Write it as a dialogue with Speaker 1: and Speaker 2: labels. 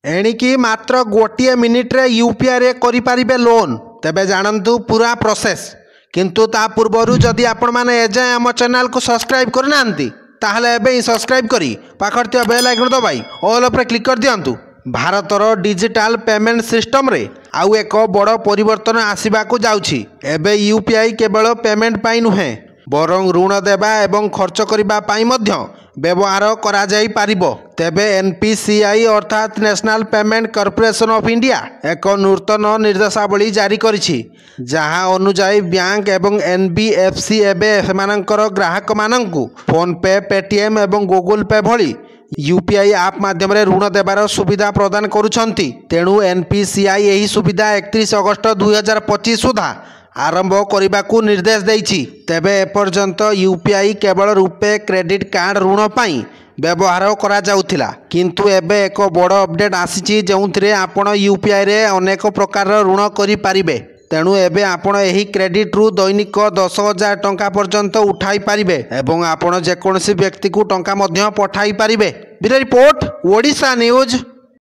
Speaker 1: एणिकी मात्र गोटे मिनिट्रे यूपीआई रे करि पारिबे लोन। तेबे जानंतु पूरा प्रोसेस। किंतु ता पूर्वरु जदि आपण माने एजाय आम चैनल को सब्सक्राइब करनांती ताहले एबे ही सब्सक्राइब करी पाखर थिया बेल आइकन दबाई ऑल उपरे क्लिक कर दियंतु। भारतर डिजिटल पेमेंट सिस्टम रे आउ एक बड़ परिवर्तन आसीबाकू जाउछि। एबे यूपीआई केवल पेमेंट पाई नुहे बरं ऋण देबा एवं खर्च करिबा पाई मध्य व्यवहार करा जाई पारिबो। तेबे एनपीसीआई अर्थात national payment corporation of India एक नूतन निर्देशावली जारी करिछि, जहां अनुसार बैंक एवं एनबीएफसी एबे सेमानकर ग्राहक मानंकु फोन पे, पेटीएम एवं गूगल पे भली यूपीआई ऐप माध्यम रे ऋण देबार सुविधा प्रदान करुछंती। तेणु एनपीसीआई एही सुविधा 31 अगस्त 2025 सुधा आरंभ करने निर्देश देइछि। तेबे एपर्यंत यूपीआई केवल रुपे क्रेडिट कार्ड ऋण पाई व्यवहार करा जाउथिला, किंतु एबे एक बड़ अपडेट आसीछि जोंथिरे आपण यूपीआई रे अनेक प्रकार ऋण करि पारिबे। तेणु एबे आपण एही क्रेडिट रु दैनिक 10,000 टंका पर्यंत उठाई पारिबे एवं आपण जेकोसी व्यक्ति को टंका मध्य पठाई पारिबे। Bureau report, Odisha news.